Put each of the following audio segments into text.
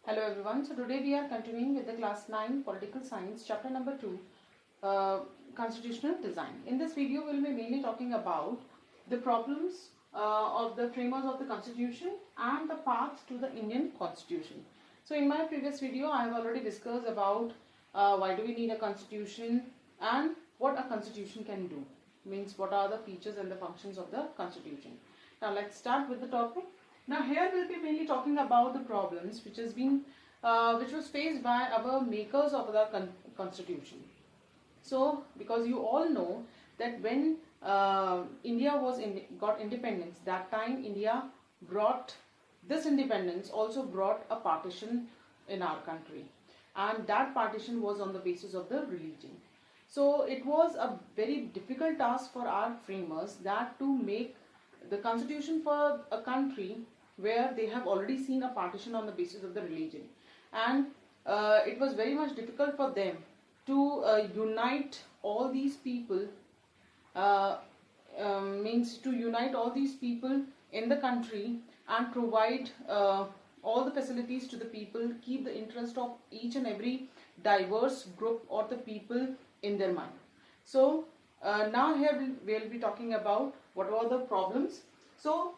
Hello everyone. So today we are continuing with the class 9 political science chapter number 2 constitutional design. In this video we will be mainly talking about the problems of the framers of the constitution and the path to the Indian constitution. So in my previous video I have already discussed about why do we need a constitution and what a constitution can do. Means what are the features and the functions of the constitution. Now let's start with the topic. Now here we'll be mainly talking about the problems which was faced by our makers of the constitution. So because you all know that when India got independence, that time India brought this independence also brought a partition in our country, and that partition was on the basis of the religion. So it was a very difficult task for our framers that to make the constitution for a country where they have already seen a partition on the basis of the religion, and it was very much difficult for them to unite all these people, means to unite all these people in the country and provide all the facilities to the people, keep the interest of each and every diverse group or the people in their mind. So now here we'll be talking about what were the problems. So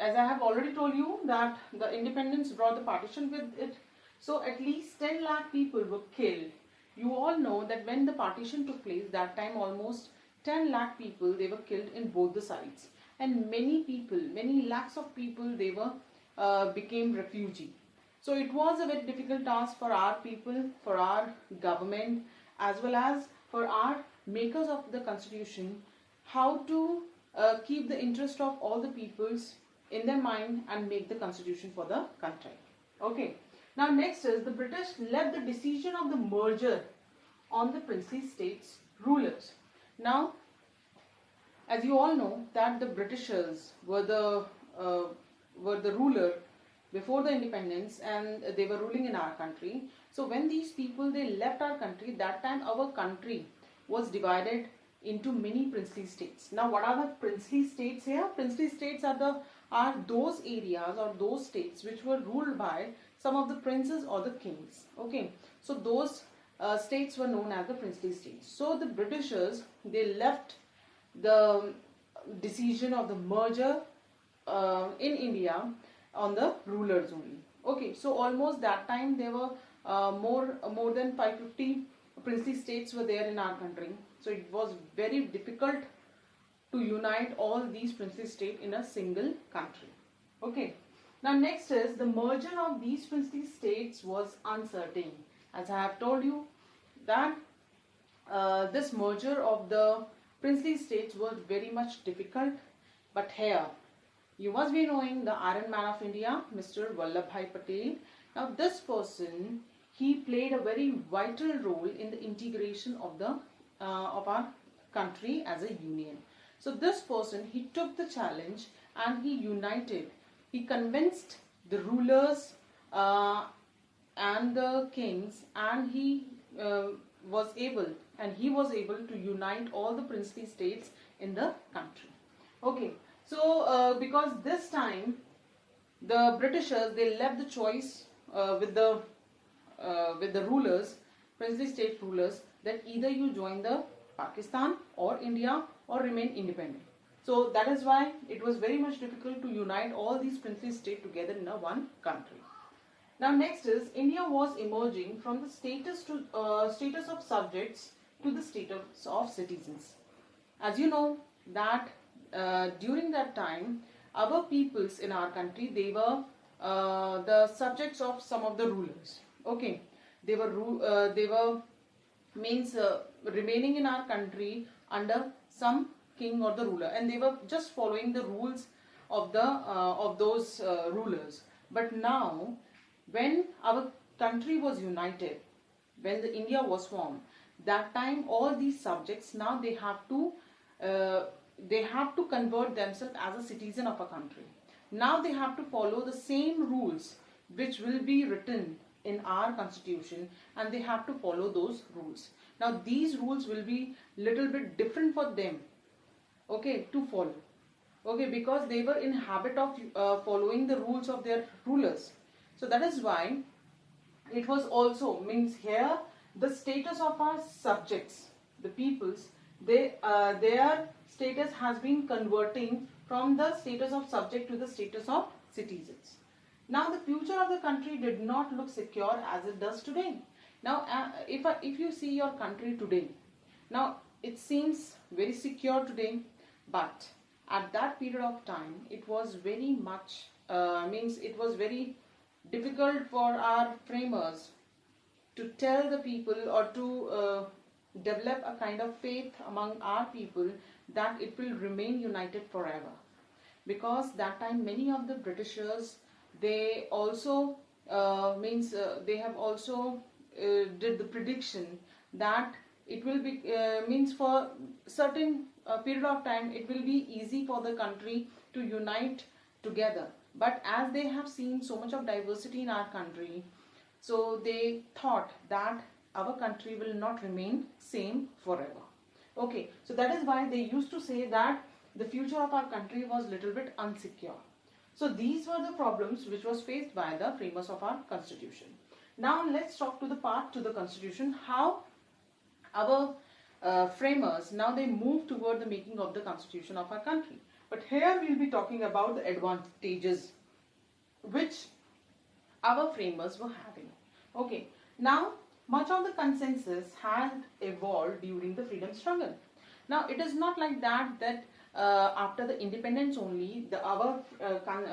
as I have already told you that the independence brought the partition with it. So at least 10 lakh people were killed. You all know that when the partition took place, that time almost 10 lakh people, they were killed in both the sides. And many people, many lakhs of people, they were became refugee. So it was a very difficult task for our people, for our government, as well as for our makers of the constitution, how to keep the interest of all the peoples in their mind and make the constitution for the country. Okay. Now next is the British left the decision of the merger on the princely states rulers. Now, as you all know that the Britishers were the ruler before the independence, and they were ruling in our country. So when these people they left our country, that time our country was divided into many princely states. Now what are the princely states here? Princely states are those areas or those states which were ruled by some of the princes or the kings. Okay, so those states were known as the princely states. So the Britishers, they left the decision of the merger in India on the rulers only. Okay, so almost that time there were more than 550 princely states were there in our country. So it was very difficult to unite all these princely states in a single country. Okay. Now next is the merger of these princely states was uncertain. As I have told you that this merger of the princely states was very much difficult. But here you must be knowing the Iron Man of India, Mr. Vallabhbhai Patel. Now this person, he played a very vital role in the integration of our country as a union. So this person, he took the challenge and he united. He convinced the rulers and the kings, and he was able to unite all the princely states in the country. Okay, so because this time the Britishers, they left the choice with the rulers, princely state rulers, that either you join the Pakistan or India or remain independent. So that is why it was very much difficult to unite all these princely states together in a one country. Now next is India was emerging from the status of subjects to the status of citizens. As you know that during that time our peoples in our country, they were the subjects of some of the rulers. Okay, they were remaining in our country under some king or the ruler, and they were just following the rules of those rulers. But now, when our country was united, when the India was formed, that time all these subjects, now they have to convert themselves as a citizen of a country. Now they have to follow the same rules which will be written in our constitution, and they have to follow those rules. Now these rules will be little bit different for them, okay, to follow. Okay, because they were in habit of following the rules of their rulers. So that is why it was also means here the status of our subjects, the peoples, their status has been converting from the status of subject to the status of citizens. Now the future of the country did not look secure as it does today. Now if you see your country today, now it seems very secure today, but at that period of time it was very much means it was very difficult for our framers to tell the people or to develop a kind of faith among our people that it will remain united forever, because that time many of the Britishers, they also they have also did the prediction that it will be means for certain period of time it will be easy for the country to unite together, but as they have seen so much of diversity in our country, so they thought that our country will not remain same forever. Okay, so that is why they used to say that the future of our country was little bit unsecure. So these were the problems which was faced by the framers of our constitution. Now let's talk to the part to the constitution, how our framers, now they move toward the making of the constitution of our country. But here we'll be talking about the advantages which our framers were having. Okay, now much of the consensus had evolved during the freedom struggle. Now it is not like that after the independence only our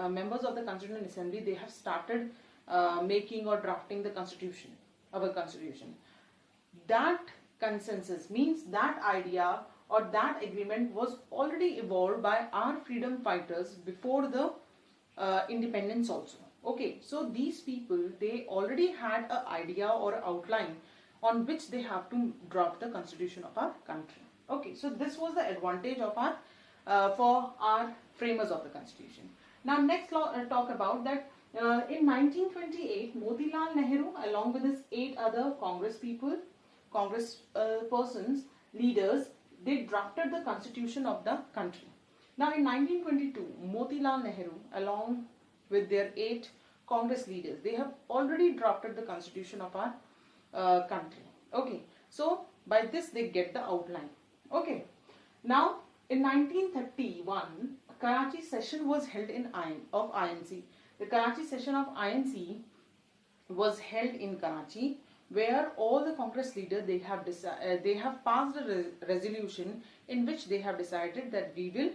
members of the Constituent Assembly, they have started making or drafting the constitution, our constitution. That consensus means that idea or that agreement was already evolved by our freedom fighters before the independence also. Okay, so these people, they already had an idea or an outline on which they have to draft the constitution of our country. Okay, so this was the advantage of our for our framers of the constitution. Now next talk about that in 1928 Motilal Nehru along with his 8 other Congress people, Congress persons, leaders, they drafted the constitution of the country. Now in 1922 Motilal Nehru along with their 8 Congress leaders, they have already drafted the constitution of our country. Okay, so by this they get the outline. Okay, now in 1931 Karachi session was held in INC. The Karachi session of INC was held in Karachi, where all the Congress leaders, they have passed a resolution in which they have decided that we will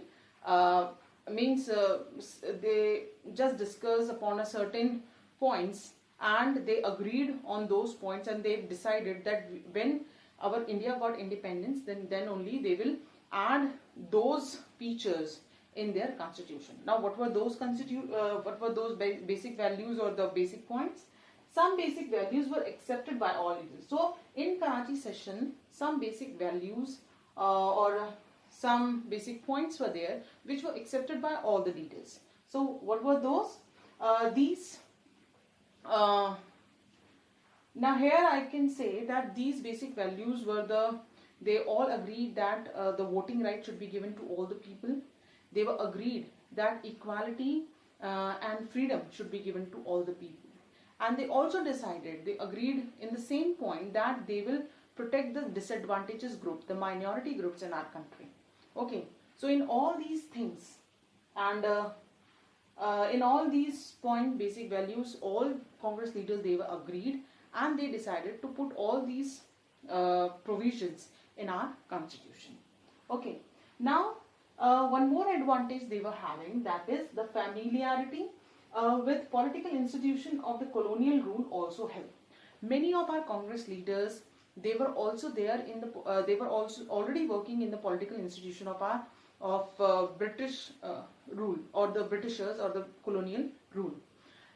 they just discuss upon a certain points and they agreed on those points, and they decided that when our India got independence, then only they will add those features in their constitution. Now what were those basic values or the basic points? Some basic values were accepted by all leaders. So in Karachi session, some basic values or some basic points were there which were accepted by all the leaders. So what were those? Now here I can say that these basic values were they all agreed that the voting right should be given to all the people. They were agreed that equality and freedom should be given to all the people. And they also decided, they agreed in the same point that they will protect the disadvantaged group, the minority groups in our country. Okay, so in all these things and in all these basic values, all Congress leaders, they were agreed, and they decided to put all these provisions in our constitution. Okay, now one more advantage they were having, that is the familiarity with political institution of the colonial rule also helped. Many of our Congress leaders, they were also there in the they were also already working in the political institution of British rule, or the Britishers or the colonial rule.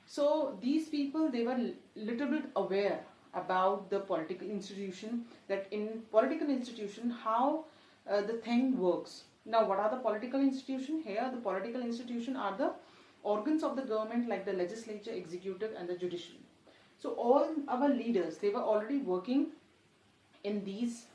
So these people, they were little bit aware about the political institution, that in political institution how the thing works. Now what are the political institution? Here the political institution are the organs of the government like the legislature, executive and the judiciary. So all our leaders, they were already working in these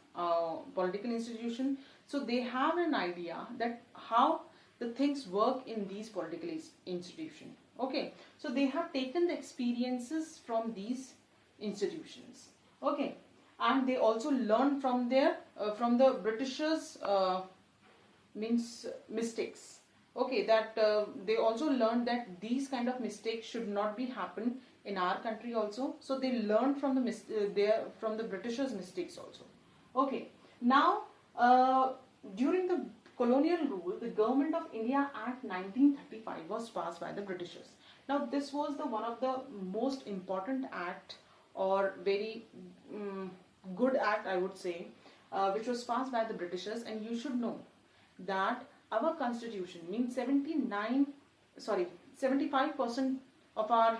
political institutions. So they have an idea that how the things work in these political institutions. Okay, so they have taken the experiences from these institutions. Okay, and they also learn from their from the Britishers means mistakes. Okay, that they also learned that these kind of mistakes should not be happen in our country also. So they learned from the from the Britishers mistakes also. Okay, now during the colonial rule, the Government of India Act 1935 was passed by the Britishers. Now this was the one of the most important act, or very good act I would say, which was passed by the Britishers. And you should know that our constitution means 75% of our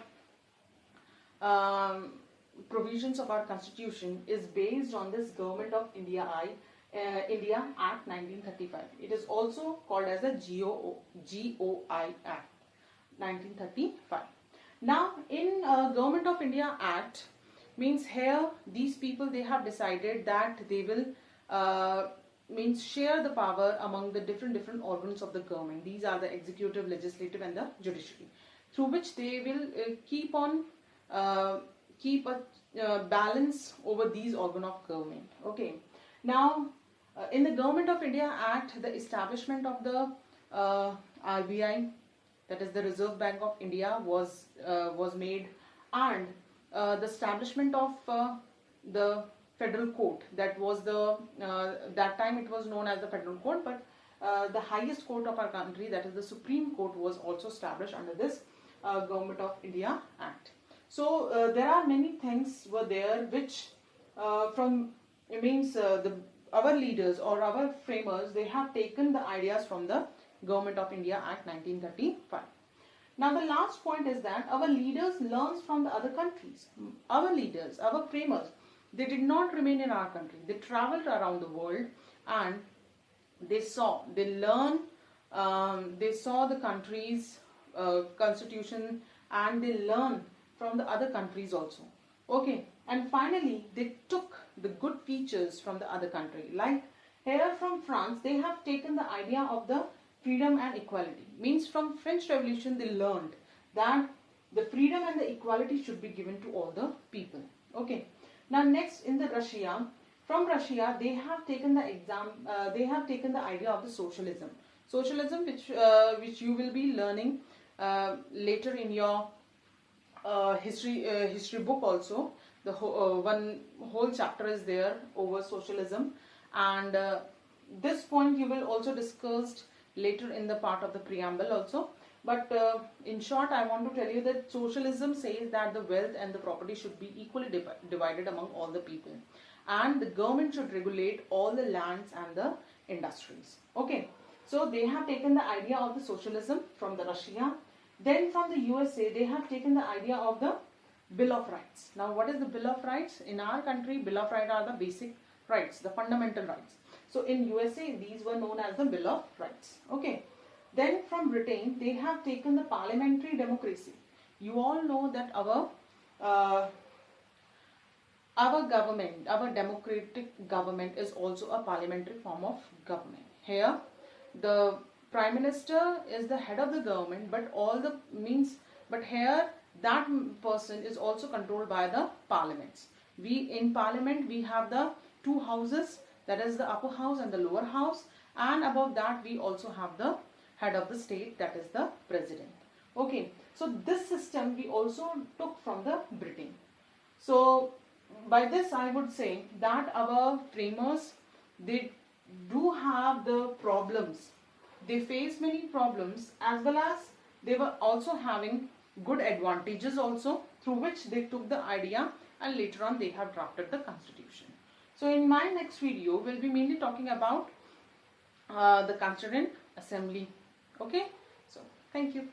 provisions of our constitution is based on this Government of India India Act 1935. It is also called as the GOI Act 1935. Now in Government of India Act means here these people, they have decided that they will means share the power among the different organs of the government. These are the executive, legislative and the judiciary, through which they will keep a balance over these organ of government. Okay, now in the Government of India Act, the establishment of the RBI, that is the Reserve Bank of India, was made, and the establishment of the Federal Court, that was the that time it was known as the Federal Court, but the highest court of our country, that is the Supreme Court, was also established under this Government of India Act. So there are many things were there which from it means our leaders or our framers, they have taken the ideas from the Government of India Act 1935. Now the last point is that our leaders learns from the other countries. Our leaders, our framers, they did not remain in our country. They traveled around the world and they saw the country's constitution, and they learned from the other countries also. Okay, and finally they took the good features from the other country. Like here from France, they have taken the idea of the freedom and equality. Means from French Revolution they learned that the freedom and the equality should be given to all the people. Okay. Now next in the Russia, from Russia they have taken the idea of the socialism. Socialism, which you will be learning later in your history book also. The one whole chapter is there over socialism, and this point you will also discuss later in the part of the preamble also. But in short, I want to tell you that socialism says that the wealth and the property should be equally divided among all the people, and the government should regulate all the lands and the industries. Okay, so they have taken the idea of the socialism from the Russia. Then from the USA, they have taken the idea of the Bill of Rights. Now what is the Bill of Rights? In our country, Bill of Rights are the basic rights, the fundamental rights. So in USA, these were known as the Bill of Rights. Okay. Then from Britain, they have taken the parliamentary democracy. You all know that our government, our democratic government, is also a parliamentary form of government. Here, the Prime Minister is the head of the government, but here that person is also controlled by the parliaments. In parliament we have the two houses, that is the upper house and the lower house, and above that we also have the head of the state, that is the president. Okay, so this system we also took from the Britain. So by this I would say that our framers, they do have the problems. They face many problems, as well as they were also having good advantages also, through which they took the idea and later on they have drafted the constitution. So in my next video, we'll be mainly talking about the Constituent Assembly. Okay, so thank you.